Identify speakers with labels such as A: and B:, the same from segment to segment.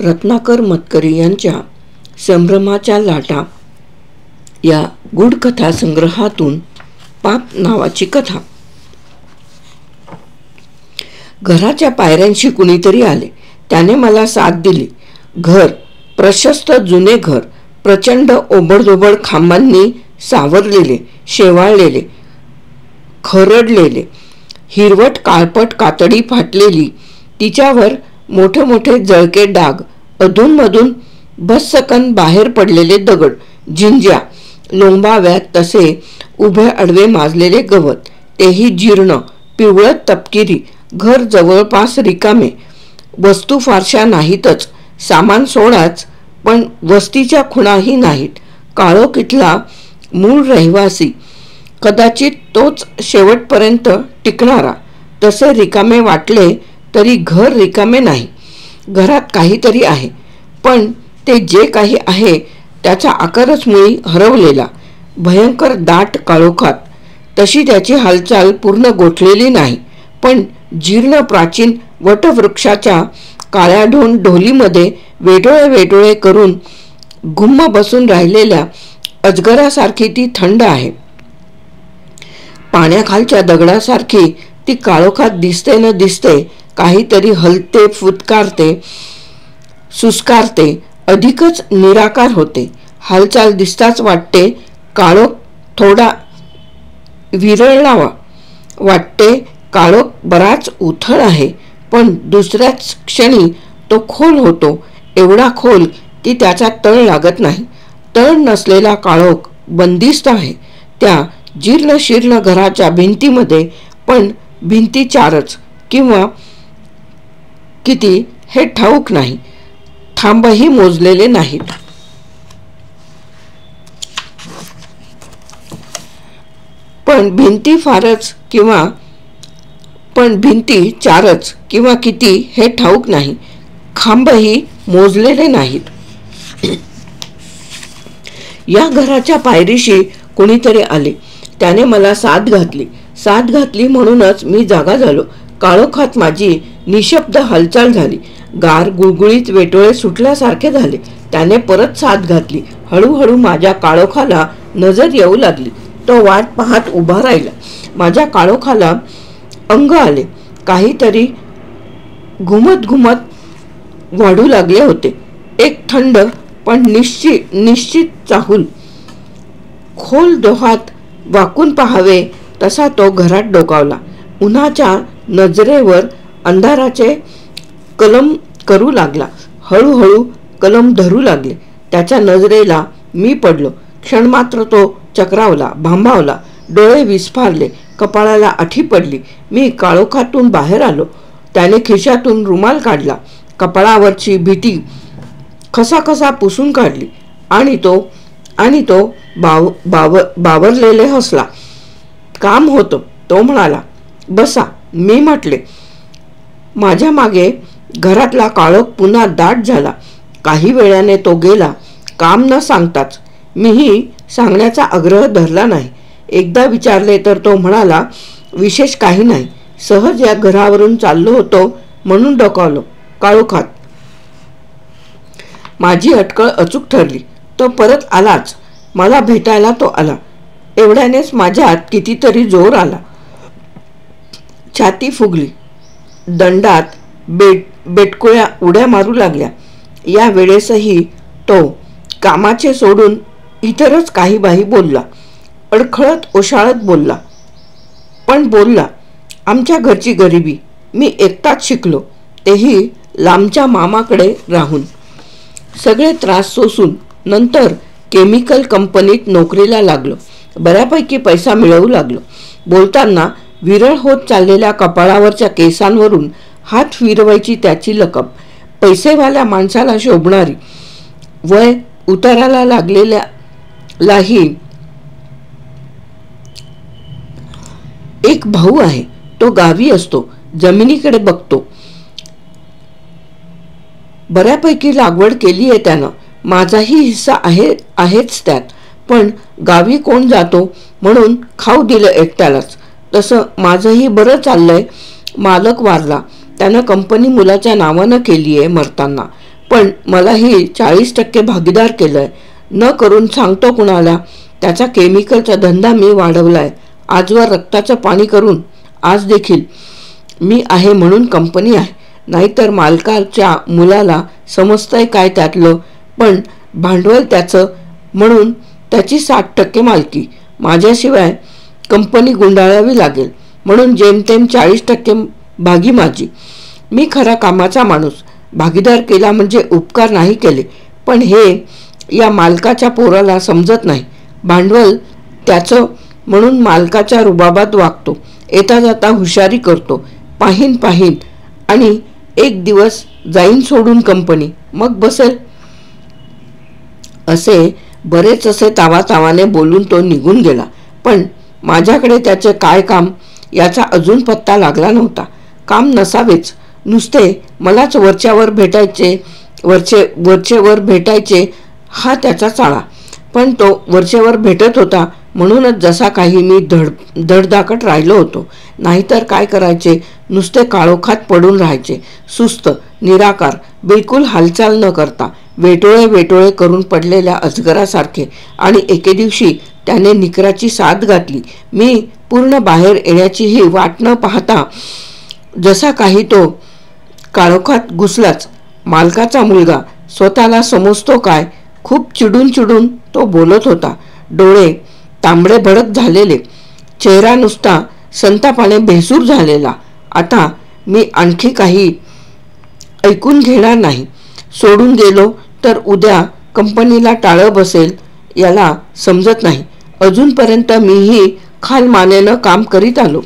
A: रत्नाकर मतकरी यांच्या संभ्रमाच्या लाटा या गूढ कथा संग्रहातून पाप नावाची कथा। घराच्या पायऱ्यांशी कुणीतरी आले। त्याने मला साथ दिली। घर प्रशस्त जुने घर, प्रचंड ओबडधोबड खांबांनी सावरलेले, शेवाळलेले, खरडलेले, हिरवट काळपट कातडी फाटलेली, तिच्यावर मोठे मोठे जळके डाग, अधूनमधून भस्सकन बाहेर पडलेले दगड, झिंज्या, लोंबाव्यात तसे उभे आडवे माजलेले गवत, तेही जीर्ण, पिवळट तपकिरी। घर जवळपास रिकामे, वस्तू फारशा नाहीतच, सामान सोडाच, पण वस्तीच्या खुणाही नाहीत। काळोखीतला मूळ रहिवासी, कदाचित तोच शेवटपर्यंत टिकणारा। तसे रिकामे वाटले तरी घर रिकामे नाही। घरात काहीतरी आहे, पण ते जे काही आहे त्याचा आकारच मुळी हरवलेला। भयंकर दाट काळोखात तशी त्याची हालचाल पूर्ण गोठलेली नाही, पण जीर्ण प्राचीन वटवृक्षाच्या काळ्याढोण ढोलीमध्ये वेडोळे वेडोळे करून गुम्म बसून राहिलेल्या अजगरासारखी ती थंड आहे। पाण्याखालच्या दगडासारखी ती काळोखात दिसते न दिसते काहीतरी हलते, फुतकारते, सुस्कारते, अधिकच निराकार होते। हालचाल दिसताच वाटते काळोख थोडा विरळावा, वाटते काळोख बराच उथळ आहे, पण दुसऱ्याच क्षणी तो खोल होतो, एवढा खोल की त्याचा तळ लागत नाही। तळ नसलेला काळोख बंदिस्त आहे त्या जीर्ण शीर्ण घराच्या भिंतीमध्ये, पण भिंती चारच किंवा किती हे ठाऊक नाही, खांबही मोजलेले नाहीत। पण भिंती चारच किंवा किती हे ठाऊक नाही, खांबही मोजलेले नाहीत। या घराच्या पायरीशी कुणीतरी आले। त्याने मला साथ घातली म्हणूनच मी जागा झालो। काळोखात माझी निशब्द हालचाल झाली। गार गुळगुळीत वेटोळे सुटल्यासारखे झाले। त्याने परत साथ घातली। हळूहळू माझ्या काळोखाला नजर येऊ लागली। तो वाट पाहत उभा राहिला। माझ्या काळोखाला अंग आले, काहीतरी घुमत घुमत वाढू लागले होते। एक थंड पण निश्चित चाहूल। खोल डोहात वाकून पाहावे तसा तो घरात डोकावला। उन्हाच्या नजरेवर अंधाराचे कलम करू लागला। हळूहळू कलम धरू लागले। त्याच्या नजरेला मी पडलो। क्षणमात्र तो चक्रावला, भांबावला, डोळे विस्फारले, कपाळाला आठी पडली। मी काळोखातून बाहेर आलो। त्याने खिशातून रुमाल काढला, कपाळावरची भीती खसाखसा पुसून काढली आणि तो बावरलेले हसला। काम होतं, तो म्हणाला। बसा, मी म्हटले। माझ्या मागे घरातला काळोख पुन्हा दाट झाला। काही वेळाने तो गेला, काम न सांगताच। मीही सांगण्याचा आग्रह धरला नाही। एकदा विचारले तर तो म्हणाला, विशेष काही नाही, सहज या घरावरून चाललो होतो म्हणून डोकावलो काळोखात। माझी अटकळ अचूक ठरली। तो परत आलाच। मला भेटायला तो आला। एवढ्यानेच माझ्यात कितीतरी जोर आला। छाती फुगली, दंडात बेटकुळ्या उड्या मारू लागल्या। या वेळेसही तो कामाचे सोडून इतरच काही बाही बोलला, अडखळत ओशाळत बोलला, पण बोलला। आमच्या घरची गरिबी, मी एकटाच शिकलो, तेही लांबच्या मामाकडे राहून, सगळे त्रास सोसून। नंतर केमिकल कंपनीत नोकरीला लागलो, बऱ्यापैकी पैसा मिळवू लागलो। बोलताना विरळ होत चाललेल्या कपाळावरच्या केसांवरून हात फिरवायची त्याची लकब, पैसेवाल्या माणसाला शोभणारी, वय उताराला लागलेल्यालाही। एक भाऊ आहे, तो गावी असतो, जमिनीकडे बघतो। बऱ्यापैकी लागवड केली आहे त्यानं, माझाही हिस्सा आहेच त्यात, पण गावी कोण जातो म्हणून खाऊ दिलं एकट्यालाच। तसं माझंही बरं चाललंय। मालक वारला, त्यानं कंपनी मुलाच्या नावानं केली आहे मरताना, पण मलाही 40% भागीदार केलंय. न करून सांगतो कुणाला. त्याचा केमिकलचा धंदा मी वाढवलाय. आजवर रक्ताचं पाणी करून आज देखील मी आहे म्हणून कंपनी आहे. नाहीतर मालकाच्या मुलाला समजतंय काय त्यातलं. पण भांडवल त्याचं म्हणून त्याची 60% मालकी. माझ्याशिवाय कंपनी गुंडाळावी लागेल म्हणून जेमतेम 40% भागी माझी. मी खरा कामाचा माणूस. भागीदार केला म्हणजे उपकार नाही केले. पण हे या मालकाच्या पोराला समजत नाही. भांडवल त्याचं म्हणून मालकाच्या रुबाबात वागतो. येता जाता हुशारी करतो. पाहीन पाहीन आणि एक दिवस जाईन सोडून कंपनी. मग बसेल. बरेच असे तावातावाने बोलून तो निघून गेला. पण माझ्याकडे त्याचे काय काम याचा अजून पत्ता लागला नव्हता. काम नसावेच. नुसते मलाच वरच्यावर भेटायचे हा त्याचा चाळा. पण तो वरचेवर भेटत होता म्हणूनच जसा काही मी धडधाकट राहिलो होतो. नाहीतर काय करायचे. नुसते काळोखात पडून राहायचे. सुस्त, निराकार, बिलकुल हालचाल न करता, वेटोळे वेटोळे करून पडलेल्या अजगरासारखे. आणि एके दिवशी त्याने निकराची साथ घातली. मी पूर्ण बाहेर येण्याचीही वाट न पाहता जसा काही तो काळोखात घुसलाच. मालकाचा मुलगा स्वतःला समजतो काय. खूप चिडून चिडून तो बोलत होता. डोळे तांबडे भडक झालेले. चेहरा नुसता संतापाने भेसूर झालेला. आता मी आणखी काही ऐकून घेणार नाही. सोडून गेलो तर उद्या कंपनीला टाळं बसेल याला समजत नाही. अजूनपर्यंत मीही खालमानेनं काम करीत आलो.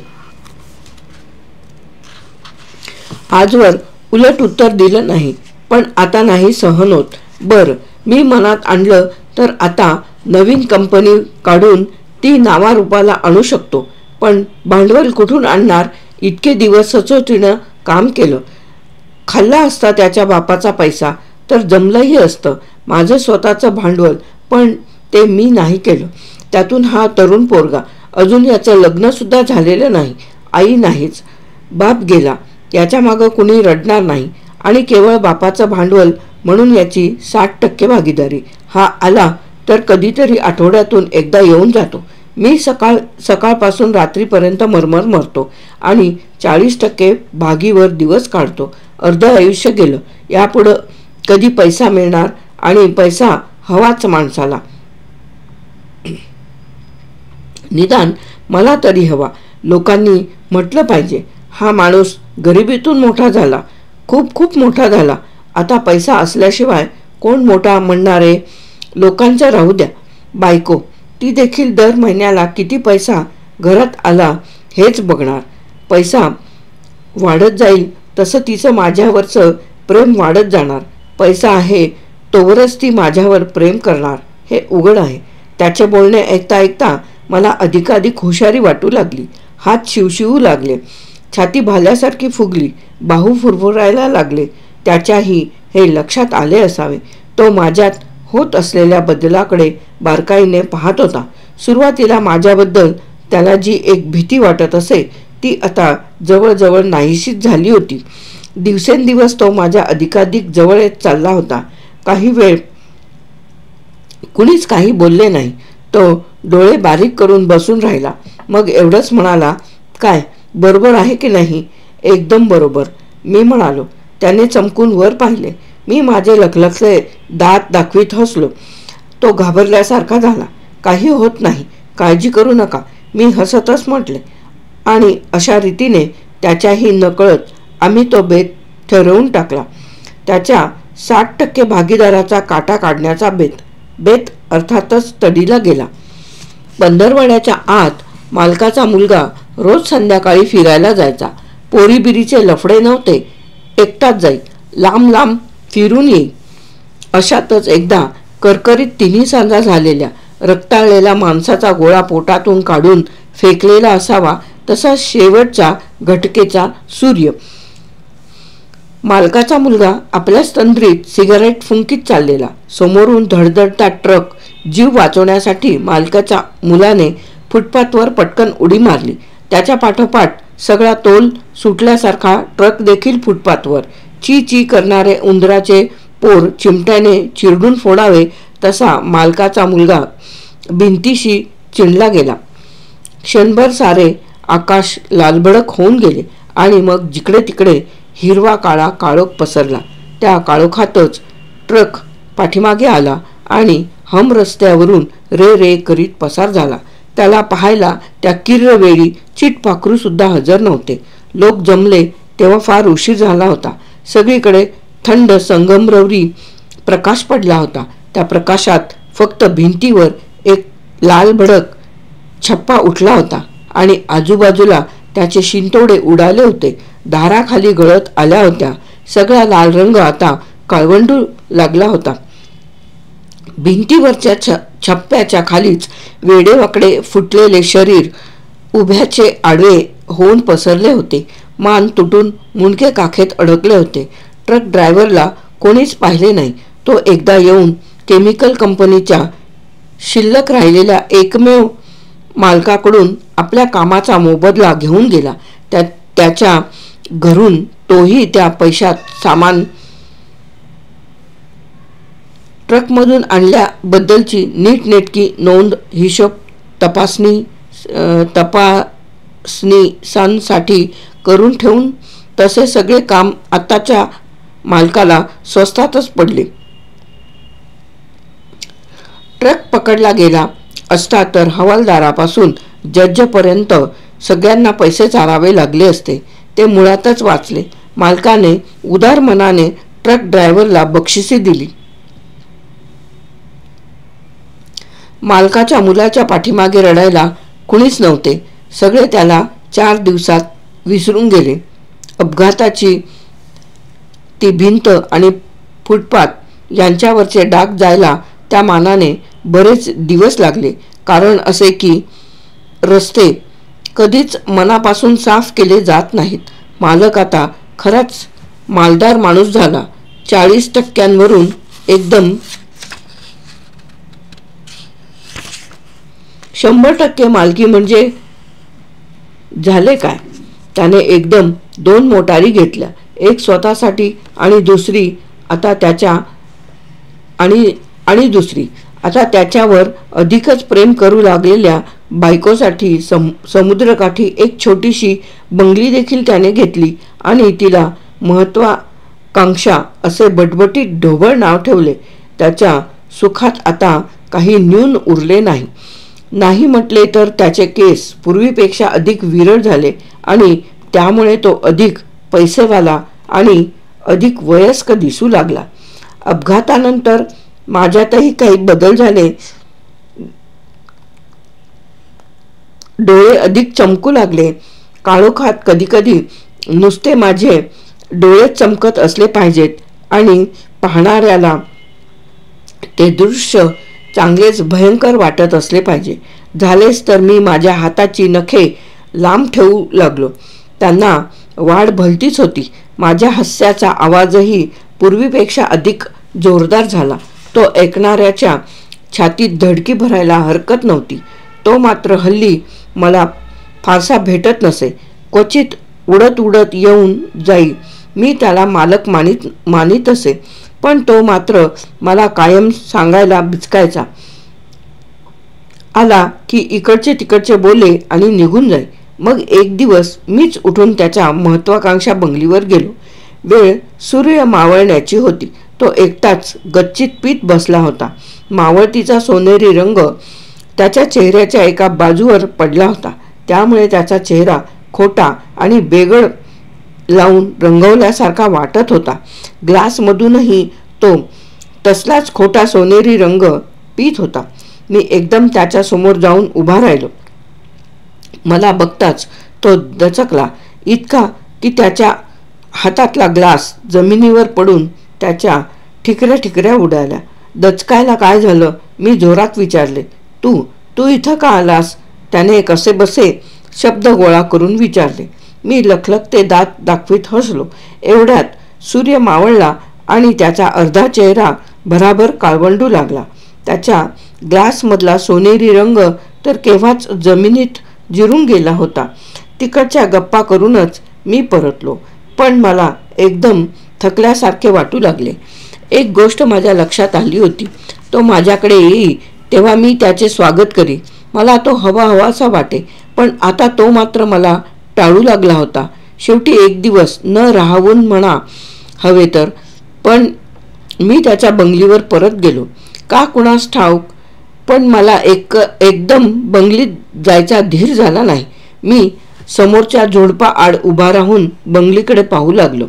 A: आजवर उलट उत्तर दिलं नाही. पण आता नाही सहन होत. बरं, मी मनात आणलं तर आता नवीन कंपनी काढून ती नावारूपाला आणू शकतो. पण भांडवल कुठून आणणार. इतके दिवस सचोटीनं काम केलं. खाल्ला असता त्याच्या बापाचा पैसा तर जमलंही असतं. माझं स्वतःचं भांडवल. पण ते मी नाही केलं. त्यातून हा तरुण पोरगा. अजून याचं लग्नसुद्धा झालेलं नाही. आई नाहीच. बाप गेला. याच्या मागं कुणी रडणार नाही. आणि केवळ बापाचं भांडवल म्हणून याची 60% भागीदारी. हा आला तर कधीतरी आठवड्यातून एकदा येऊन जातो. मी सकाळपासून रात्रीपर्यंत मरमर मरतो आणि 40% भागीवर दिवस काढतो. अर्ध आयुष्य गेलं. यापुढं कधी पैसा मिळणार. आणि पैसा हवाच माणसाला. निदान मला तरी हवा. लोकांनी म्हटलं पाहिजे हा माणूस गरिबीतून मोठा झाला. खूप खूप मोठा झाला. आता पैसा असल्याशिवाय कोण मोठा म्हणणारे. लोकांचं राहू द्या. बायको ती देखील दर महिन्याला किती पैसा घरात आला हेच बघणार. पैसा वाढत जाईल तसं तिचं माझ्यावरचं प्रेम वाढत जाणार. पैसा आहे तोवरच ती माझ्यावर प्रेम करणार हे उघड आहे. त्याचे बोलणे ऐकता ऐकता मला अधिकाधिक हुशारी वाटू लागली. हात शिवशिवू लागले. छाती भाल्यासारखी फुगली. बाहू फुरफुरायला लागले. त्याच्याही हे लक्षात आले असावे. तो माझ्यात होत असलेल्या बदलाकडे बारकाईने पाहत होता. सुरुवातीला माझ्याबद्दल त्याला जी एक भीती वाटत असे ती आता जवळजवळ नाहीशीच झाली होती. दिवसेंदिवस तो माझ्या अधिकाधिक जवळ येत चालला होता. काही वेळ कुणीच काही बोलले नाही. तो डोळे बारीक करून बसून राहिला. मग एवढंच म्हणाला, काय बरोबर आहे की नाही. एकदम बरोबर मी म्हणालो. त्याने चमकून वर पाहिले. मी माझे लखलखले दात दाखवीत हसलो. तो घाबरल्यासारखा झाला. काही होत नाही, काळजी करू नका मी हसतच म्हटले. आणि अशा रीतीने त्याच्याही नकळत आम्ही तो बेत ठरवून टाकला. त्याच्या 60% भागीदाराचा काटा काढण्याचा बेत अर्थातच तडीला गेला. पंधरवड्याच्या आत मालकाचा मुलगा रोज संध्याकाळी फिरायला जायचा. पोरीबिरीचे लफडे नव्हते. एकटाच जाई. लांब लांब फिरून येई. अशातच एकदा करकरीत तिन्ही सांजा झालेल्या रक्ताळलेला माणसाचा गोळा पोटातून काढून फेकलेला असावा तसा शेवटच्या घटकेचा सूर्य. मालकाचा मुलगा आपल्याच तंद्रीत सिगारेट फुंकीत चाललेला. समोरून धडधडता ट्रक. जीव वाचवण्यासाठी मालकाच्या मुलाने फुटपाथवर पटकन उडी मारली. त्याच्या पाठोपाठ सगळा तोल सुटल्यासारखा ट्रक देखील फुटपाथवर. ची ची करणारे उंदराचे पोर चिमट्याने चिरडून फोडावे तसा मालकाचा मुलगा भिंतीशी चिणला गेला. क्षणभर सारे आकाश लालभडक होऊन गेले आणि मग जिकडे तिकडे हिरवा काळा काळोख पसरला. त्या काळोखातच ट्रक पाठीमागे आला आणि हम रस्त्यावरून रे रे करीत पसार झाला. त्याला पाहायला त्या किर्र वेळी चिटपाखरू सुद्धा हजर नव्हते. लोक जमले तेव्हा फार उशीर झाला होता. सगळीकडे थंड संगमरवरी प्रकाश पडला होता. त्या प्रकाशात फक्त भिंतीवर एक लाल भडक छप्पा उठला होता आणि आजूबाजूला त्याचे शिंतोडे उडाले होते. दाराखाली गळत आल्या होत्या. सगळा लाल रंग आता काळवंडू लागला होता. भिंतीवरच्या छप्प्याच्या खालीच वेडेवाकडे फुटलेले शरीर उभ्याचे आडवे होऊन पसरले होते. मान तुटून मुंडके काखेत अडकले होते. ट्रक ड्रायव्हरला कोणीच पाहिले नाही. तो एकदा येऊन केमिकल कंपनीच्या शिल्लक राहिलेल्या एकमेव मालकाकडून आपल्या कामाचा मोबदला घेऊन गेला. त्याच्या घरून तोही त्या पैशात सामान ट्रकमधून आणल्याबद्दलची नीटनेटकी नोंद हिशोब तपासणीसाठी करून ठेवून तसे सगळे काम आताच्या मालकाला स्वस्तातच पडले. ट्रक पकडला गेला असता तर हवालदारापासून जजपर्यंत सगळ्यांना पैसे चारावे लागले असते. ते मुळातच वाचले. मालकाने उदार मनाने ट्रक ड्रायव्हरला बक्षिसे दिली. मालकाच्या मुलाच्या पाठीमागे रडायला कुणीच नव्हते. सगळे त्याला 4 दिवसात विसरून गेले. अपघाताची ती भिंत आणि फुटपाथ यांच्यावरचे डाग जायला त्या मानाने बरेच दिवस लागले. कारण असे की रस्ते कधीच मनापासून साफ केले जात नाहीत. मालक आता खराच मालदार माणूस झाला. 40% एकदम 100% मालकी म्हणजे झाले काय. त्याने एकदम 2 मोटारी घेतल्या. एक स्वतःसाठी आणि दुसरी आता त्याच्यावर अधिकच प्रेम करू लागलेल्या बायकोसाठी. समुद्रकाठी एक छोटीशी बंगली देखील त्याने घेतली आणि तिला महत्वाकांक्षा असे बटबटीत ढोबळ नाव ठेवले. त्याच्या सुखात आता काही न्यून उरले नाही. नाही म्हटले तर त्याचे केस पूर्वीपेक्षा अधिक विरळ झाले आणि त्यामुळे तो अधिक पैसेवाला आणि अधिक वयस्क दिसू लागला. अपघातानंतर माझ्यातही काही बदल झाले. डोळे अधिक चमकू लागले. काळोखात कधीकधी नुसते माझे डोळेच चमकत असले पाहिजेत आणि पाहणाऱ्याला ते दृश्य चांगलेच भयंकर वाटत असले पाहिजे. झालेच तर मी माझ्या हाताची नखे लांब ठेवू लागलो. त्यांना वाढ भलतीच होती. माझ्या हास्याचा आवाजही पूर्वीपेक्षा अधिक जोरदार झाला. तो ऐकणाऱ्याच्या छातीत धडकी भरायला हरकत नव्हती. तो मात्र हल्ली मला फारसा भेटत नसे. क्वचित उडत उडत येऊन जाई. मी त्याला मालक मानित असे, पण तो मात्र मला कायम सांगायला बिचकायचा. आला की इकडचे तिकडचे बोले आणि निघून जाई. मग एक दिवस मीच उठून त्याच्या महत्वाकांक्षा बंगलीवर गेलो. वेळ सूर्य मावळण्याची होती. तो एकटाच गच्चीत पीत बसला होता. मावळतीचा सोनेरी रंग त्याच्या चेहऱ्याच्या एका बाजूवर पडला होता. त्यामुळे त्याचा चेहरा खोटा आणि बेगड लावून रंगवल्यासारखा वाटत होता. ग्लासमधूनही तो तसलाच खोटा सोनेरी रंग पीत होता. मी एकदम त्याच्या समोर जाऊन उभा राहिलो. मला बघताच तो दचकला. इतका की त्याच्या हातातला ग्लास जमिनीवर पडून त्याच्या ठिकऱ्या ठिकऱ्या उडाल्या. दचकायला काय झालं, मी जोरात विचारले. तू इथं का आलास? त्याने कसे बसे शब्द गोळा करून विचारले. मी लखलखते दात दाखवीत हसलो. एवढ्यात सूर्य मावळला आणि त्याचा अर्धा चेहरा भराभर काळवंडू लागला. त्याच्या ग्लासमधला सोनेरी रंग तर केव्हाच जमिनीत जिरून गेला होता. तिकडच्या गप्पा करूनच मी परतलो, पण मला एकदम थकल्यासारखे वाटू लागले. एक गोष्ट माझ्या लक्षात आली होती. तो माझ्याकडे येई तेव्हा मी त्याचे स्वागत करी. मला तो हवासा वाटे, पण आता तो मात्र मला टाळू लागला होता. शेवटी एक दिवस न राहून म्हणा हवे तर, पण मी त्याच्या बंगलीवर परत गेलो. का कुणास ठाऊक, पण मला एकदम बंगलीत जायचा धीर झाला नाही. मी समोरच्या झुडपा आड उभा राहून बंगलीकडे पाहू लागलो.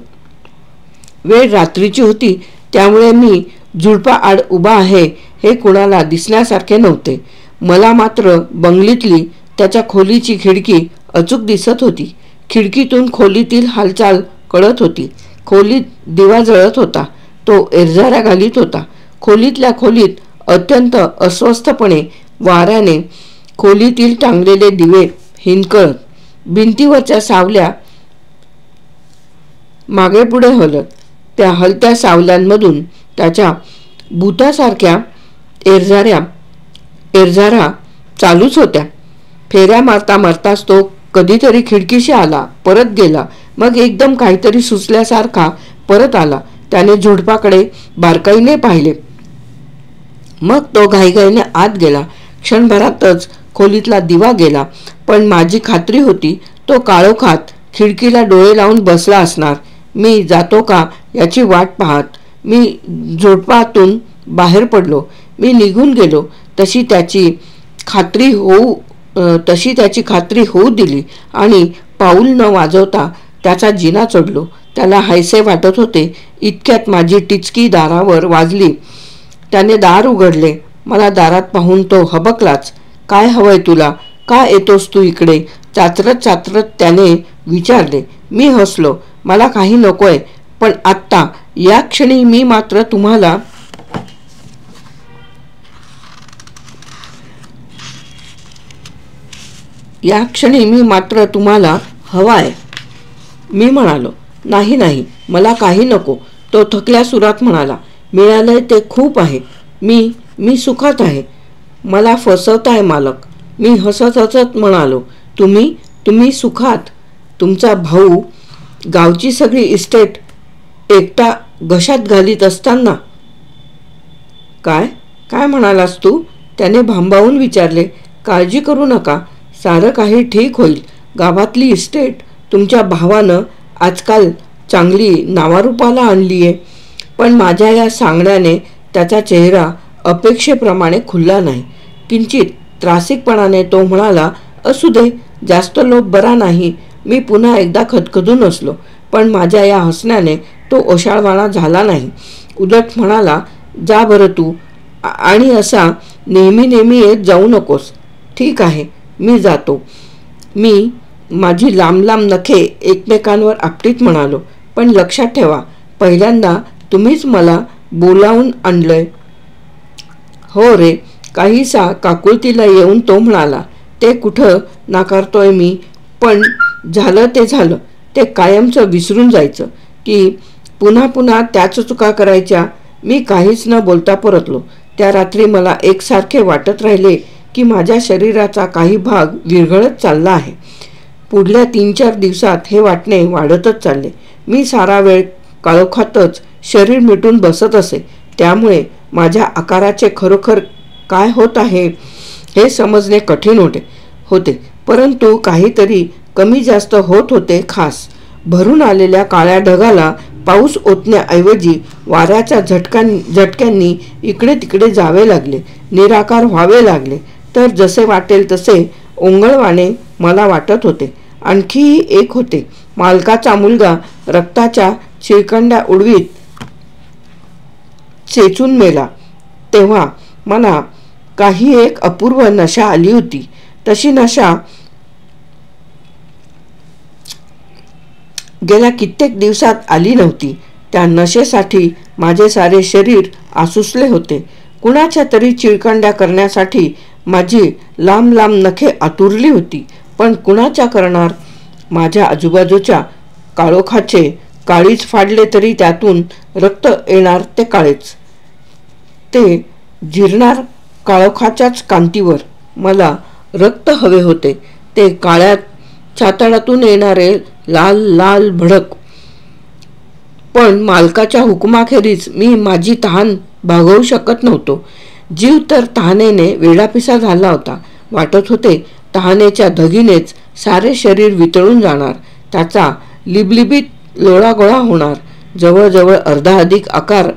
A: वेळ रात्रीची होती, त्यामुळे मी झुडपा आड उभा आहे हे कुणाला दिसण्यासारखे नव्हते. मला मात्र बंगलीतली त्याच्या खोलीची खिडकी अचूक दिसत होती. खिडकीतून खोलीतील हालचाल कळत होती. खोलीत दिवा जळत होता. तो एरझाऱ्या घालीत होता. खोलीतल्या खोलीत अत्यंत अस्वस्थपणे वाऱ्याने खोलीतील टांगलेले दिवे हिंदकळत, भिंतीवरच्या सावल्या मागे पुढे हलत. त्या हलत्या सावल्यांमधून त्याच्या भूतासारख्या एरझारा चालूच होत्या. फेऱ्या मारता मारताच तो कधीतरी खिडकीशी आला, परत गेला, मग एकदम काहीतरी सुचल्यासारखा परत आला. त्याने झुडपाकडे बारकाईने पाहिले, मग तो घाईघाईने आत गेला. क्षणभरातच खोलीतला दिवा गेला, पण माझी खात्री होती तो काळोखात खिडकीला डोळे लावून बसला असणार. मी जातो का याची वाट पाहत मी झुडपातून बाहेर पडलो. मी निघून गेलो तशी त्याची खात्री होऊ दिली आणि पाऊल न वाजवता त्याचा जिना चढलो. त्याला हायसे वाटत होते. इतक्यात माझी टिचकी दारावर वाजली. त्याने दार उघडले. मला दारात पाहून तो हबकलाच. काय हवंय तुला? का येतोस तू इकडे? चाचरत चाचरत त्याने विचारले. मी हसलो. मला काही नकोय, पण आत्ता या क्षणी मी मात्र तुम्हाला हवाय. मी म्हणालो, नाही, मला काही नको. तो थकल्या सुरात म्हणाला, मिळालंय ते खूप आहे. मी सुखात आहे. मला फसवताय मालक. मी हसत हसत म्हणालो, तुम्ही सुखात? तुमचा भाऊ गावची सगळी इस्टेट एकटा घशात घालीत असताना? काय म्हणालास तू? त्याने भांबावून विचारले. काळजी करू नका, सारं काही ठीक होईल. गावातली इस्टेट तुमच्या भावानं आजकाल चांगली नावारूपाला आणलीये. पण माझ्या या सांगण्याने त्याचा चेहरा अपेक्षेप्रमाणे खुलला नाही. किंचित त्रासिकपणाने तो म्हणाला, असू दे, जास्त लोभ बरा नाही. मी पुन्हा एकदा खदखदून हसलो, पण माझ्या या हसण्याने तो ओशाळवाणा झाला नाही. उलट म्हणाला, जा बरं तू, आणि असा नेहमी येत जाऊ नकोस. ठीक आहे, मी जातो. मी माझी लांब नखे एकमेकांवर आपटीत म्हणालो, पण लक्षात ठेवा, पहिल्यांदा तुम्हीच मला बोलावून आणलंय. हो रे, काहीसा काकुळतीला येऊन तो म्हणाला. ते कुठं नाकारतोय मी, पण झालं ते झालं. ते कायमचं विसरून जायचं की पुन्हा त्याच चुका करायच्या. मी काहीच न बोलता परतलो. त्या रात्री मला एकसारखे वाटत राहिले की माझ्या शरीराचा काही भाग विरघळत चालला आहे. पुढल्या 3-4 दिवसात हे वाटणे वाढतच चालले. मी सारा वेळ काळोखातच शरीर मिटून बसत असे. त्यामुळे माझ्या आकाराचे खरोखर काय होत आहे हे समजणे कठीण होते. परंतु काहीतरी कमी जास्त होत होते. खास भरून आलेल्या काळ्या ढगाला पाऊस ओतण्याऐवजी वाऱ्याच्या झटक्यांनी इकडे तिकडे जावे लागले, निराकार व्हावे लागले. तर जसे वाटेल तसे ओंगळवाणे मला वाटत होते. आणखी एक होते. मालकाचा मुलगा रक्ताच्या चिळकंड्या उडवीत चेचून मेला तेव्हा मला काही एक अपूर्व नशा आली होती. तशी नशा गेल्या कित्येक दिवसात आली नव्हती. त्या नशेसाठी माझे सारे शरीर आसुसले होते. कुणाच्या तरी चिळकंड्या करण्यासाठी माझी लांब नखे आतुरली होती. पण कुणाच्या करणार? माझ्या आजूबाजूच्या काळोखाचे काळीच फाडले तरी त्यातून रक्त येणार ते काळेच. ते जिरणार काळोखाच्याच कांतीवर मला रक्त हवे होते. ते काळ्या छाताडातून येणारे लाल भडक. पण मालकाच्या हुकुमाखेरीज मी माझी तहान भागवू शकत नव्हतो. जीव तर तहानेने वेडापिसा झाला होता. वाटत होते तहानेच्या धगीनेच सारे शरीर वितळून जाणार, त्याचा लिबलिबीत लोळागोळा होणार. जवळजवळ अर्धा अधिक आकार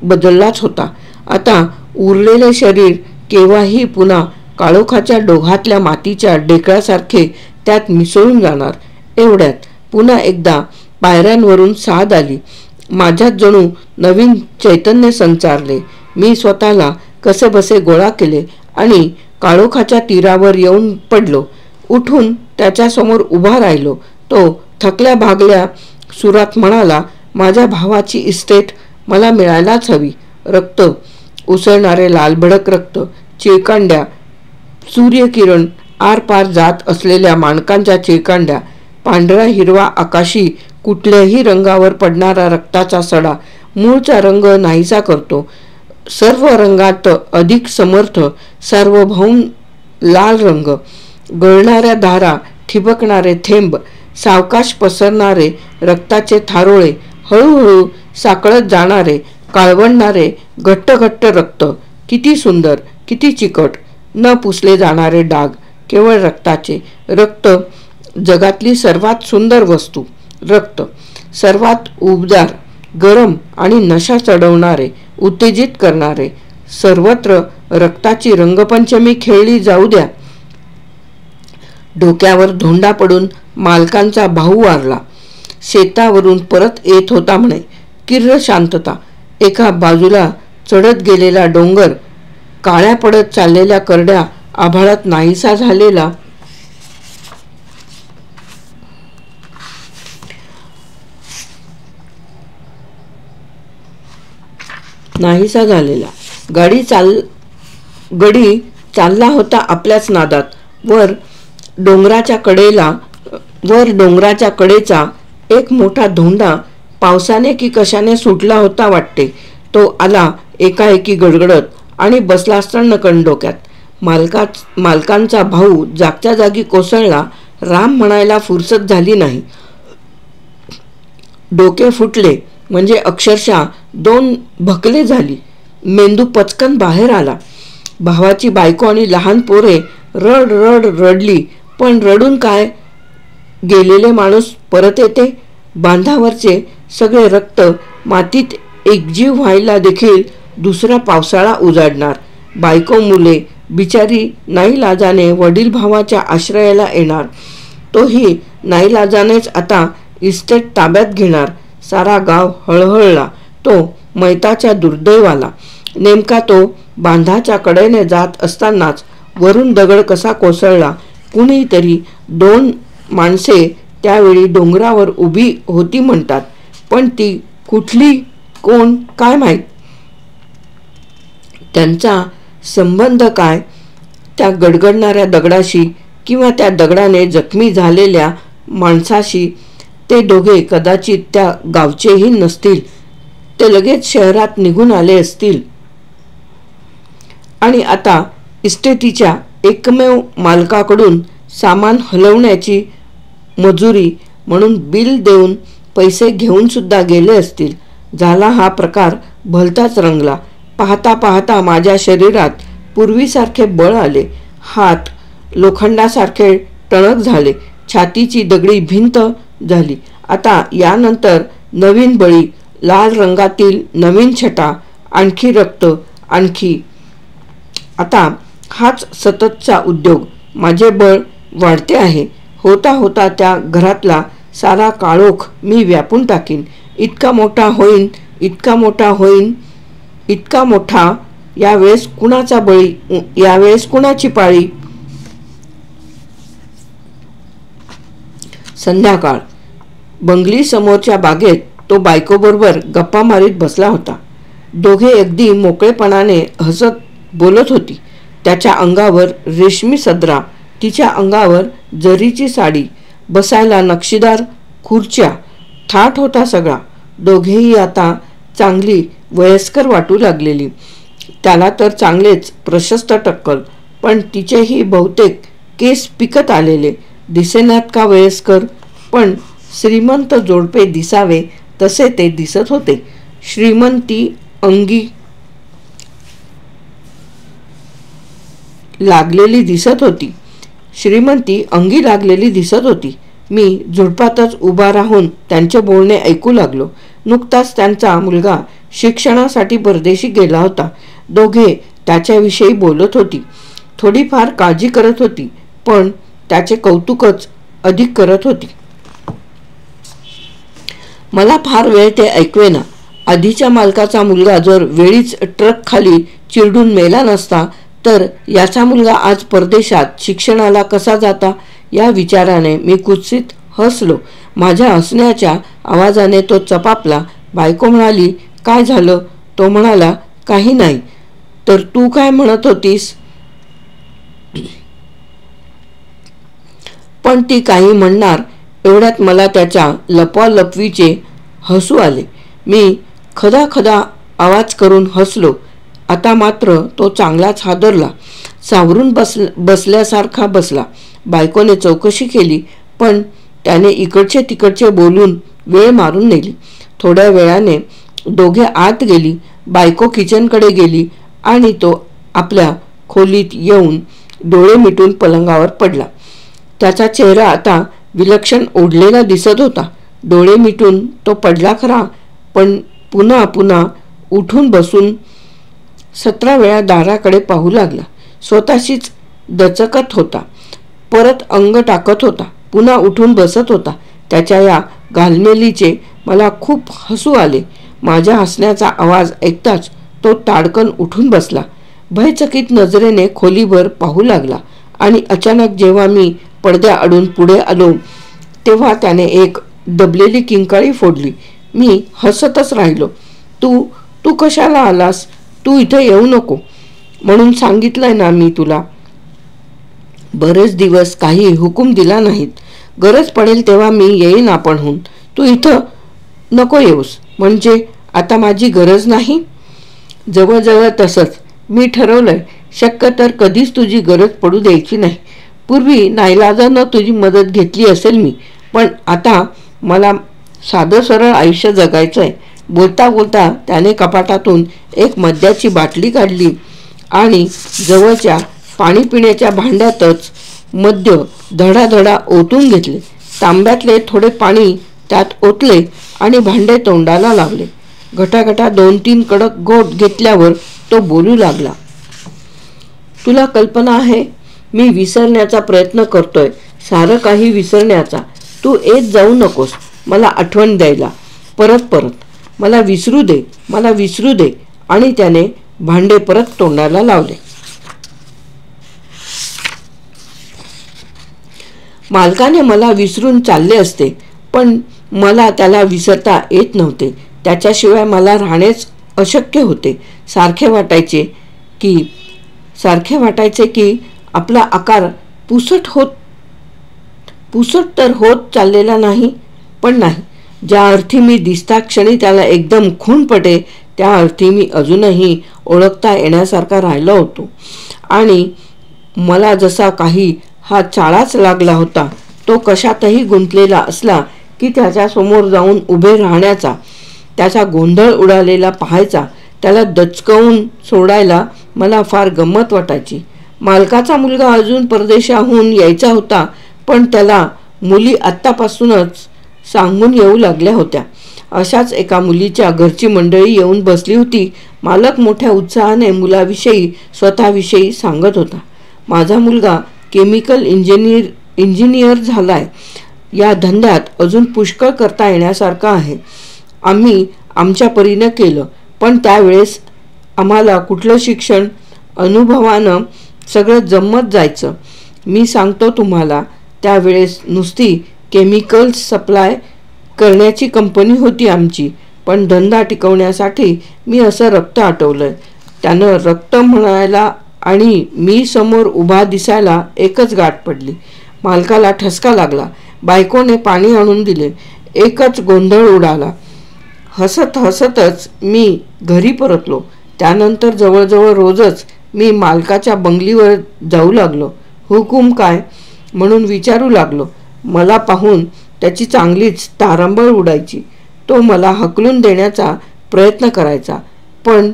A: बदललाच होता. आता उरलेले शरीर केव्हाही पुन्हा काळोखाच्या डोहातल्या मातीच्या ढेकळासारखे त्यात मिसळून जाणार. एवढ्यात पुन्हा एकदा पायऱ्यांवरून साद आली. माझ्यात जणू नवीन चैतन्य संचारले. मी स्वतःला कसेबसे गोळा केले आणि काळोखाच्या तीरावर येऊन पडलो. उठून त्याच्यासमोर उभा राहिलो. तो थकल्या भागल्या सुरात म्हणाला, माझ्या भावाची इस्टेट मला मिळायलाच हवी. रक्त, उसळणारे लालभडक रक्त, चिळकांड्या, सूर्यकिरण आरपार जात असलेल्या माणकांच्या चिळकांड्या, पांढरा हिरवा आकाशी कुठल्याही रंगावर पडणारा रक्ताचा सडा मूळचा रंग नाहीसा करतो. सर्व रंगात अधिक समर्थ सार्वभौम लाल रंग. गळणाऱ्या धारा, ठिबकणारे थेंब, सावकाश पसरणारे रक्ताचे थारोळे, हळूहळू साकळत जाणारे काळवंडणारे घट्ट घट्ट रक्त. किती सुंदर, किती चिकट. न पुसले जाणारे डाग, केवळ रक्ताचे. रक्त जगातली सर्वात सुंदर वस्तू. रक्त सर्वात उबदार, गरम आणि नशा चढवणारे, उत्तेजित करणारे. सर्वत्र रक्ताची रंगपंचमी खेळली जाऊ द्या. डोक्यावर धोंडा पडून मालकांचा भाऊ वारला. शेतावरून परत येत होता म्हणे. किर्र शांतता. एका बाजूला चढत गेलेला डोंगर, काळ्या पडत चाललेल्या करड्या आभाळात नाहीसा झालेला गडी चालला होता आपल्याच नादात. वर डोंगराच्या कडेचा एक मोठा धोंडा पावसाने की कशाने सुटला होता वाटते. तो आला एकाएकी गडगडत आणि बसला सण्णकण डोक्यात. मालकांचा भाऊ जागच्या जागी कोसळला. राम म्हणायला फुरसत झाली नाही. डोके फुटले म्हणजे अक्षरशः दोन भकले झाली. मेंदू पचकन बाहेर आला. भावाची बायको आणि लहान पोरे रड रड रडली. पण रडून काय, गेलेले माणूस परत येते. बांधावरचे सगळे रक्त मातीत एकजीव व्हायला देखील दुसरा पावसाळा उजाडणार. बायको मुले बिचारी नाईलाजाने वडील भावाच्या आश्रयाला येणार. तोही नाईलाजानेच आता इस्टेट ताब्यात घेणार. सारा गाव हळहळला. तो मैताच्या दुर्दैवाला. नेमका तो बांधाच्या कडेने जात असतानाच वरून दगड कसा कोसळला. कुणीतरी दोन माणसे त्यावेळी डोंगरावर उभी होती म्हणतात, पण ती कुठली, कोण, काय माहीत. त्यांचा संबंध काय त्या गडगडणाऱ्या दगडाशी किंवा त्या दगडाने जखमी झालेल्या माणसाशी. ते दोघे कदाचित त्या गावचेही नसतील. ते लगेच शहरात निघून आले असतील आणि आता इस्टेटीच्या एकमेव मालकाकडून सामान हलवण्याची मजुरी म्हणून बिल देऊन पैसे घेऊन सुद्धा गेले असतील. झाला हा प्रकार भलताच रंगला. पाहता पाहता माझ्या शरीरात पूर्वीसारखे बळ आले. हात लोखंडासारखे टणक झाले. छातीची दगडी भिंत झाली. आता यानंतर नवीन बळी, लाल रंगातील नवीन छटा, आणखी रक्त, आणखी. आता हाच सततचा उद्योग. माझे बळ वाढते आहे. होता होता त्या घरातला सारा काळोख मी व्यापून टाकीन. इतका मोठा होईन, इतका मोठा होईन, इतका मोठा. यावेळेस कुणाचा बळी, यावेळेस कुणाची पाळी. संध्याकाळ. बंगली समोरच्या बागेत तो बायकोबरोबर गप्पा मारीत बसला होता. दोघे अगदी मोकळेपणाने हसत बोलत होती. त्याच्या अंगावर रेशमी सदरा, तिच्या अंगावर जरीची साडी, बसायला नक्षीदार खुर्च्या, थाट होता सगळा. दोघेही आता चांगली वयस्कर वाटू लागलेली. त्याला तर चांगलेच प्रशस्त टक्कल, पण तिचेही बहुतेक केस पिकत आलेले. दिसेनात का वयस्कर, पण श्रीमंत जोडपे दिसावे तसे ते दिसत होते. श्रीमंती अंगी लागलेली दिसत होती. मी झुडपातच उभा राहून त्यांचे बोलणे ऐकू लागलो. नुकताच त्यांचा मुलगा शिक्षणासाठी परदेशी गेला होता. दोघे त्याच्याविषयी बोलत होती. थोडीफार काळजी करत होती, पण त्याचे कौतुकच अधिक करत होती. मला फार वेळ ते ऐकवेना. आधीच्या मालकाचा मुलगा जर वेळीच ट्रक खाली चिरडून मेला नसता तर याचा मुलगा आज परदेशात शिक्षणाला कसा जाता या विचाराने मी कुत्सित हसलो. माझ्या हसण्याच्या आवाजाने तो चपापला. बायको म्हणाली, काय झालं? तो म्हणाला, काही नाही. तर तू काय म्हणत होतीस? पण ती काही म्हणणार एवढ्यात मला त्याच्या लपवालपवीचे हसू आले. मी खदाखदा आवाज करून हसलो. आता मात्र तो चांगलाच हादरला. सावरून बसल्यासारखा बसला. बायकोने चौकशी केली, पण त्याने इकडचे तिकडचे बोलून वेळ मारून नेली. थोड्या वेळाने दोघे आत गेली. बायको किचनकडे गेली आणि तो आपल्या खोलीत येऊन डोळे मिटून पलंगावर पडला. त्याचा चेहरा आता विलक्षण ओढलेला दिसत होता. डोळे मिटून तो पडला खरा, पण पुन्हा पुन्हा उठून बसून 17 वेळा दाराकडे पाहू लागला. स्वतःशीच दचकत होता. परत अंग टाकत होता. पुन्हा उठून बसत होता. त्याच्या या घालमेलीचे मला खूप हसू आले. माझ्या हसण्याचा आवाज ऐकताच तो ताडकन उठून बसला. भयचकित नजरेने खोलीभर पाहू लागला आणि अचानक जेव्हा मी पडद्याआडून पुढे आलो तेव्हा त्याने एक दबलेली किंकाळी फोडली. मी हसतच राहिलो. तू कशाला आलास? तू इथे येऊ नको म्हणून सांगितलंय ना मी तुला. बरेच दिवस काही हुकूम दिला नाहीत. गरज पडेल तेव्हा मी येईन आपणहून. तू इथं नको येऊस. म्हणजे आता माझी गरज नाही? जवळजवळ तसंच. मी ठरवलंय शक्य तर कधीच तुझी गरज पडू द्यायची नाही. पूर्वी नाईलाजानं तुझी मदत घेतली असेल मी, पण आता मला साधं सरळ आयुष्य जगायचंय. बोलता बोलता त्याने कपाटातून एक मद्याची बाटली काढली आणि जवळच्या पाणी पिण्याच्या भांड्यातच मद्य धडाधडा ओतून घेतले. तांब्यातले थोडे पाणी त्यात ओतले आणि भांडे तोंडाला लावले. घटाघटा 2-3 कडक घोट घेतल्यावर तो बोलू लागला. तुला कल्पना आहे, मी विसरण्याचा प्रयत्न करतोय, सारं काही विसरण्याचा. तू येत जाऊ नकोस मला आठवण द्यायला. परत मला विसरू दे. आणि त्याने भांडे परत तोंडाला लावले. मालकाने मला विसरून चालले असते, पण मला त्याला विसरता येत नव्हते. त्याच्याशिवाय मला राहणेच अशक्य होते. सारखे वाटायचे की आपला आकार पुसट तर होत चाललेला नाही, पण नाही. ज्या अर्थी मी दिसता क्षणी त्याला एकदम खून पटे त्या अर्थी मी अजूनही ओळखता येण्यासारखा राहिलो होतो. आणि मला जसा काही हा चाळाच लागला होता. तो कशातही गुंतलेला असला की त्याच्यासमोर जाऊन उभे राहण्याचा, त्याचा गोंधळ उडालेला पाहायचा, त्याला दचकवून सोडायला मला फार गंमत वाटायची. मालकाचा मुलगा अजून परदेशाहून यायचा होता, पण त्याला मुली आत्तापासूनच सांगून येऊ लागल्या होत्या. अशाच एका मुलीच्या घरची मंडळी येऊन बसली होती. मालक मोठ्या उत्साहाने मुलाविषयी स्वतःविषयी सांगत होता. माझा मुलगा केमिकल इंजिनियर झालाय. या धंद्यात अजून पुष्कळ करता येण्यासारखं आहे. आम्ही आमच्या परीनं केलं, पण त्यावेळेस आम्हाला कुठलं शिक्षण, अनुभवानं सगळं जमत जायचं. मी सांगतो तुम्हाला, त्यावेळेस नुसती केमिकल्स सप्लाय करण्याची कंपनी होती आमची, पण धंदा टिकवण्यासाठी मी असं रक्त आटवलंय. त्यानं रक्त म्हणायला आणि मी समोर उभा दिसायला एकच गाठ पडली. मालकाला ठसका लागला. बायकोने पाणी आणून दिले. एकच गोंधळ उडाला. हसतच मी घरी परतलो. त्यानंतर जवळजवळ रोजच मी मालकाच्या बंगलीवर जाऊ लागलो. हुकूम काय म्हणून विचारू लागलो. मला पाहून त्याची चांगलीच तारंबळ उडायची. तो मला हकलून देण्याचा प्रयत्न करायचा, पण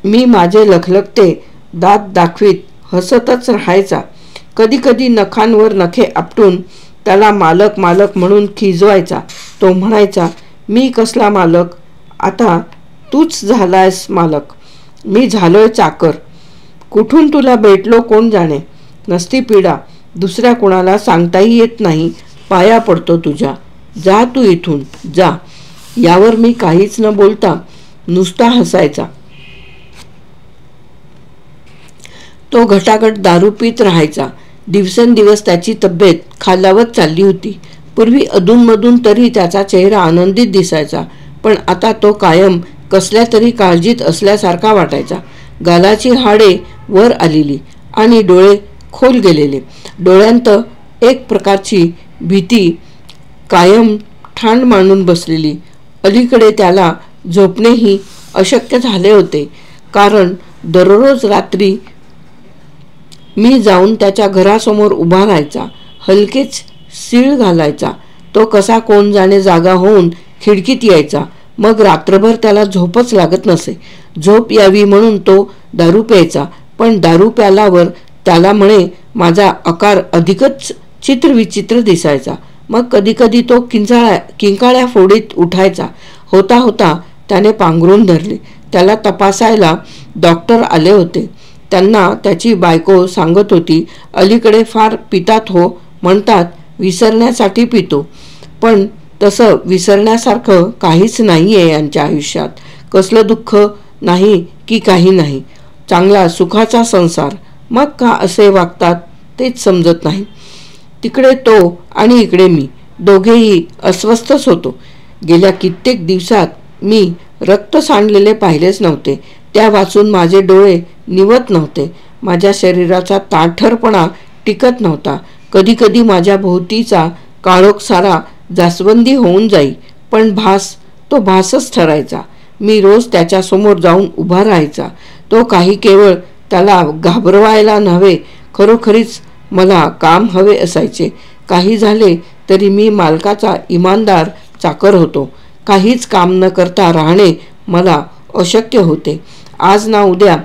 A: मी माझे लखलखते दात दाखवीत हसतच राहायचा. कधी कधी नखांवर नखे आपटून त्याला मालक मालक म्हणून खिजवायचा. तो म्हणायचा, मी कसला मालक, आता तूच झालायस मालक, मी झालोय चाकर. कुठून तुला भेटलो कोण जाणे. नसती पीडा, दुसऱ्या कोणाला सांगताही येत नाही. पाया पडतो तुझ्या, जा तू इथून जा. यावर मी काहीच न बोलता नुसता हसायचा. तो घटाघट दारू पीत राहायचा. दिवसेंदिवस त्याची तब्येत खालावत चालली होती. पूर्वी अधूनमधून तरी त्याचा चेहरा आनंदित दिसायचा, पण आता तो कायम कसल्या तरी काळजीत असल्यासारखा वाटायचा. गालाची हाडे वर आलेली आणि डोळे खोल गेलेले. डोळ्यांत एक प्रकारची भीती कायम ठाण मांडून बसलेली. अलीकडे त्याला झोपणेही अशक्य झाले होते, कारण दररोज रात्री मी जाऊन त्याच्या घरासमोर उभा राहायचा. हलकेच सीळ घालायचा. तो कसा कोण जाणे जागा होऊन खिडकीत यायचा. मग रात्रभर त्याला झोपच लागत नसे. झोप यावी म्हणून तो दारू प्यायचा, पण दारू प्यालावर त्याला म्हणे माझा आकार अधिकच चित्रविचित्र दिसायचा. मग कधी कधी तो किंकाळ्या फोडीत उठायचा. होता होता त्याने पांघरून धरले. त्याला तपासायला डॉक्टर आले होते. त्यांना त्याची बायको सांगत होती, अलीकडे फार पितात हो, म्हणतात विसरण्यासाठी पितो. पण तसं विसरण्यासारखं काहीच नाही आहे यांच्या आयुष्यात. कसलं दुःख नाही की काही नाही. चांगला सुखाचा संसार. मग का असे वागतात तेच समजत नाही. तिकडे तो आणि इकडे मी, दोघेही अस्वस्थच होतो. गेल्या कित्येक दिवसात मी रक्त सांडलेले पाहिलेच नव्हते. त्या वाचून माझे डोळे निवत नव्हते. माझ्या शरीराचा ताठरपणा टिकत नव्हता. कधी कधी माझ्या भोवतीचा काळोख सारा जास्वंदी होऊन जाई, पण तो भासच ठरायचा. मी रोज त्याच्यासमोर जाऊन उभा राहायचा. तो काही केवळ त्याला घाबरवायला नव्हे, खरोखरीच मला काम हवे असायचे. काही झाले तरी मी मालकाचा इमानदार चाकर होतो. काहीच काम न करता राहणे मला अशक्य होते. आज ना उद्या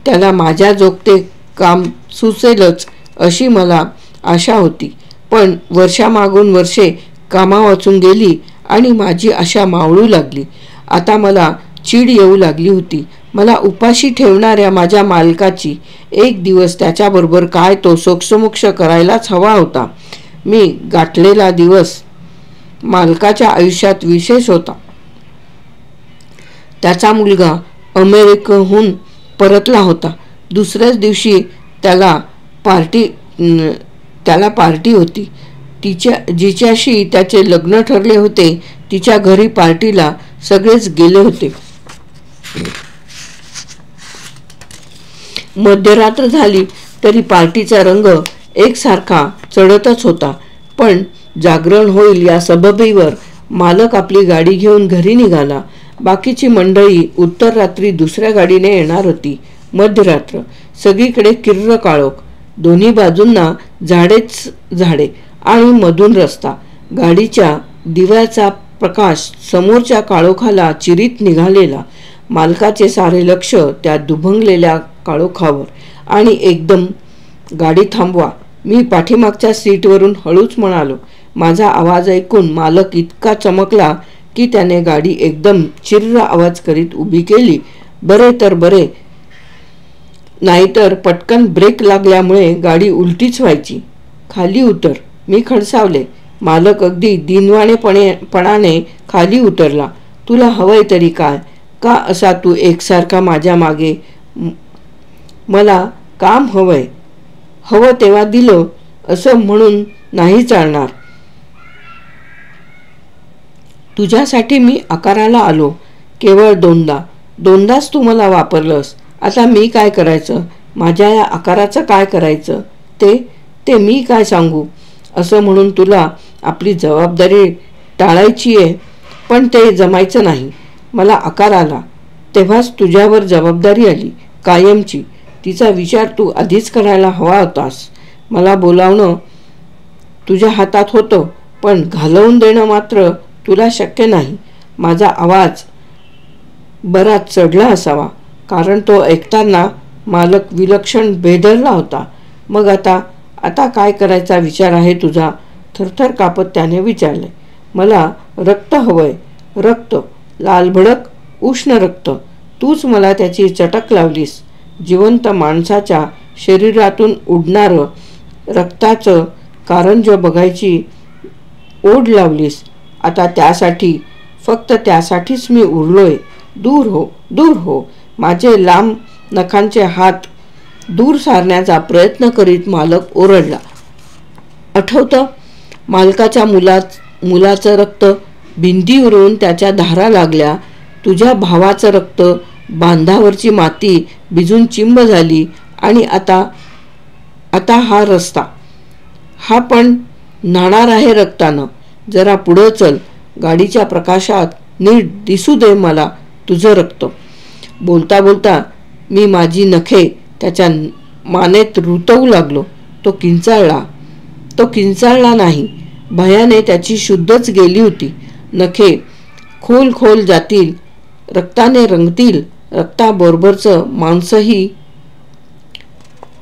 A: त्याला माझ्या जोगते काम सुचेलच अशी मला आशा होती. पण वर्षामागून वर्षे कामा वाचून गेली आणि माझी आशा मावळू लागली. आता मला चीड येऊ लागली होती. मला उपाशी ठेवणाऱ्या माझ्या मालकाची. एक दिवस त्याच्याबरोबर काय तो सोक्षमोक्ष करायलाच हवा होता. मी गाठलेला दिवस मालकाच्या आयुष्यात विशेष होता. त्याचा मुलगा अमेरिकेहून परतला होता. दुसऱ्याच दिवशी त्याला पार्टी होती. जिच्याशी त्याचे लग्न ठरले होते तिच्या घरी पार्टीला सगळेच गेले होते. मध्यरात्र झाली तरी पार्टीचा रंग एकसारखा चढतच होता. पण जागरण होईल या सबबीवर मालक आपली गाडी घेऊन घरी निघाला. बाकीची मंडळी उत्तर रात्री दुसऱ्या गाडीने येणार होती. मध्यरात्र. सगळीकडे किर्र काळोख. दोन्ही बाजूंना झाडेच झाडे आणि मधून रस्ता. गाडीच्या दिव्याचा प्रकाश समोरच्या काळोखाला चिरीत निघालेला. मालकाचे सारे लक्ष त्या दुभंगलेल्या काळोखावर. आणि एकदम गाडी थांबवा. मी पाठीमागच्या सीटवरून हळूच म्हणालो. माझा आवाज ऐकून मालक इतका चमकला की त्याने गाडी एकदम चिर्र आवाज करीत उभी केली. बरे तर बरे, नाहीतर पटकन ब्रेक लागल्यामुळे गाडी उलटीच व्हायची. खाली उतर. मी खडसावले. मालक अगदी दिनवाणेपणाने खाली उतरला. तुला हवंय तरी काय? का असा तू एकसारखा माझ्या मागे? मला काम हवंय. हवं तेव्हा दिलं असं म्हणून नाही चालणार. तुझ्यासाठी मी आकाराला आलो. केवळ दोनदाच तू मला वापरलंस. आता मी काय करायचं? माझ्या या आकाराचं काय करायचं ते मी काय सांगू? असं म्हणून तुला आपली जबाबदारी टाळायची आहे, पण ते जमायचं नाही. मला आकार आला तेव्हाच तुझ्यावर जबाबदारी आली, कायमची. तिचा विचार तू आधीच करायला हवा होतास. मला बोलावणं तुझ्या हातात होतं, पण घालवून देणं मात्र तुला शक्य नाही. माझा आवाज बराच चढला असावा, कारण तो ऐकताना मालक विलक्षण बेदरला होता. मग आता काय करायचा विचार आहे तुझा? थरथर कापत त्याने विचारले. मला रक्त हवंय. रक्त, लालभडक उष्ण रक्त. तूच मला त्याची चटक लावलीस. जिवंत माणसाच्या शरीरातून उडणारं रक्ताचं कारंजं बघायची ओढ लावलीस. आता त्यासाठी, फक्त त्यासाठीच मी उरलोय. दूर हो, दूर हो. माझे लांब नखांचे हात दूर सारण्याचा प्रयत्न करीत मालक ओरडला. आठवतं? मालकाच्या मुलाचं रक्त भिंतीवरून त्याच्या धारा लागल्या. तुझ्या भावाचं रक्त, बांधावरची माती भिजून चिंब झाली. आणि आता हा रस्ता, हा पण न्हाणार आहे रक्तानं. जरा पुढं चल. गाडीच्या प्रकाशात नीट दिसू दे मला तुझं रक्त. बोलता बोलता मी माझी नखे त्याच्या मानेत रुतवू लागलो. तो किंचाळला नाही. भयाने त्याची शुद्धच गेली होती. नखे खोल खोल जातील, रक्ताने रंगतील, रक्ताबरोबरचं मांसही.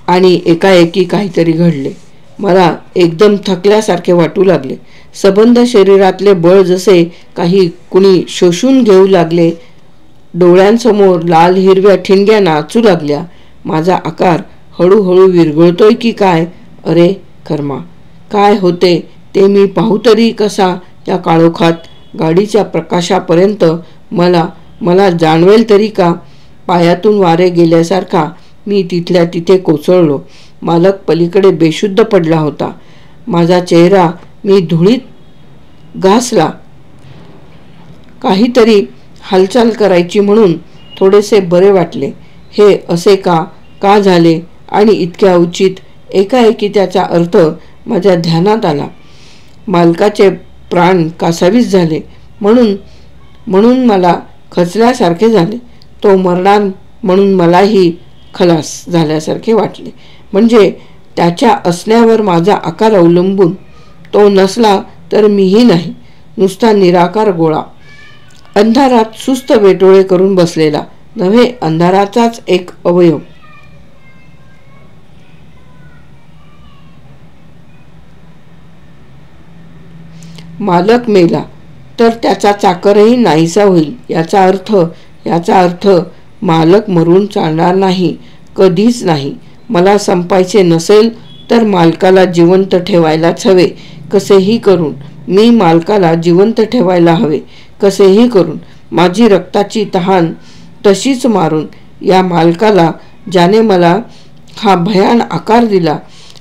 A: आणि एकाएकी काहीतरी घडले. मला एकदम थकल्यासारखे वाटू लागले. सबंध शरीरातले बळ जसे काही कुणी शोषून घेऊ लागले. डोळ्यांसमोर लाल हिरव्या ठिणग्या नाचू लागल्या. माझा आकार हळूहळू विरघळतोय की काय? अरे कर्मा, काय होते ते मी पाहू तरी कसा या काळोखात? गाडीच्या प्रकाशापर्यंत मला जाणवेल तरी का? पायातून वारे गेल्यासारखा मी तिथल्या तिथे कोसळलो. मालक पलीकडे बेशुद्ध पडला होता. माझा चेहरा मी धुळीत घासला. काहीतरी हालचाल करायची म्हणून थोडेसे बरे वाटले. हे असे का झाले? आणि इतक्या उचित एकाएकी त्याचा अर्थ माझ्या ध्यानात आला. मालकाचे प्राण कासावीस झाले म्हणून मला खचल्यासारखे झाले. तो मरणार म्हणून मलाही खलास झाल्यासारखे वाटले. म्हणजे त्याच्या असण्यावर माझा आकार अवलंबून. तो नसला तर मीही नाही. नुसता निराकार गोळा, अंधारात सुस्त वेटोळे करून बसलेला नव्हे, अंधाराचाच एक अवयव. मालक मेला तर त्याचा चाकरही नाहीसा होईल. याचा अर्थ मालक मरून चालणार नाही, कधीच नाही. मला संपायचे नसेल तर मालकाला जिवंत ठेवायलाच हवे, कसेही करून. मी मालकाला जिवंत ठेवायला हवे, कसेही करून. माझी रक्ताची तहान तशीच मारून. या मालकाला, ज्याने मला हा भयान आकार दिला,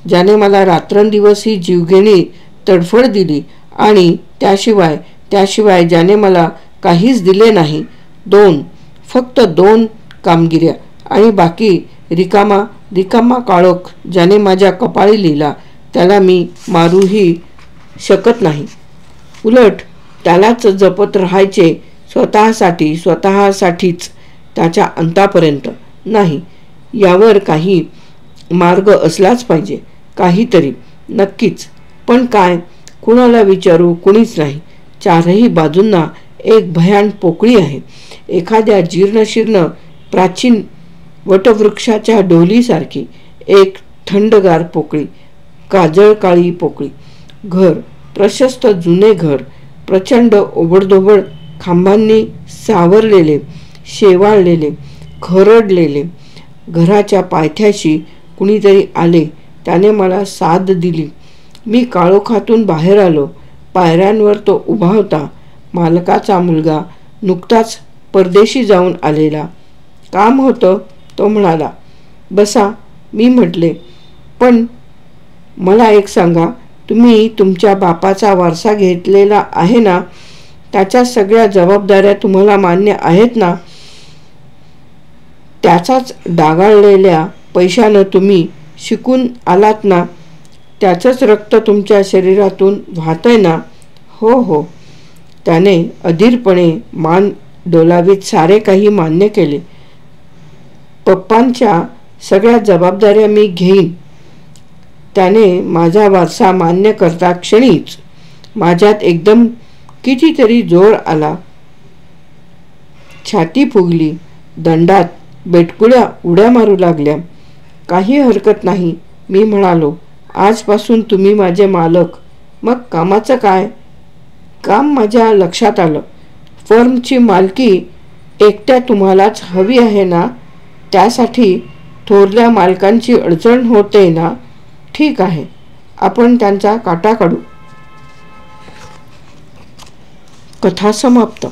A: ज्याने मला रात्रंदिवस ही जीवघेणी तडफड दिली, आणि त्याशिवाय ज्याने मला काहीच दिले नाही. फक्त दोन कामगिऱ्या आणि बाकी रिकामा काळोख ज्याने माझ्या कपाळी लिहिला, त्याला मी मारूही शकत नाही. उलट त्यालाच जपत राहायचे, स्वतःसाठीच, त्याच्या अंतापर्यंत. नाही, यावर काही मार्ग असलाच पाहिजे. काहीतरी नक्कीच. पण काय? कुणाला विचारू? कुणीच नाही. चारही बाजूंना एक भयान पोकळी आहे. एखाद्या जीर्णशीर्ण प्राचीन वटवृक्षाच्या डोलीसारखी एक थंडगार पोकळी, काजळ काळी पोकळी. घर, प्रशस्त जुने घर, प्रचंड ओबडधोबड खांबांनी सावरलेले, शेवाळलेले, खरडलेले. घराच्या पायथ्याशी कुणीतरी आले. त्याने मला साद दिली. मी काळोखातून बाहेर आलो. पायऱ्यांवर तो उभा होता. मालकाचा मुलगा, नुकताच परदेशी जाऊन आलेला. काम होतं, तो म्हणाला. बसा. मी म्हटले, पण मला एक सांगा, तुम्ही तुमच्या बापाचा वारसा घेतलेला आहे ना? त्याच्या सगळ्या जबाबदाऱ्या तुम्हाला मान्य आहेत ना? त्याचाच डागाळलेल्या पैशानं तुम्ही शिकून आलात ना? त्याचंच रक्त तुमच्या शरीरातून वाहतंय ना? हो. त्याने अधीरपणे मान डोलावीत सारे काही मान्य केले. पप्पांच्या सगळ्या जबाबदाऱ्या मी घेईन. त्याने माझा वारसा मान्य करता क्षणीच माझ्यात एकदम कितीतरी जोर आला. छाती फुगली. दंडात बेटकुळ्या उड्या मारू लागल्या. काही हरकत नाही, मी म्हणालो. आजपासून तुम्ही माझे मालक. मग कामाचं काय? काम माझ्या लक्षात आलं. फर्मची मालकी एकट्या तुम्हालाच हवी आहे ना? त्यासाठी थोरल्या मालकांची अडचण होते ना? ठीक आहे, आपण त्यांचा काटा काढू. कथा समाप्त.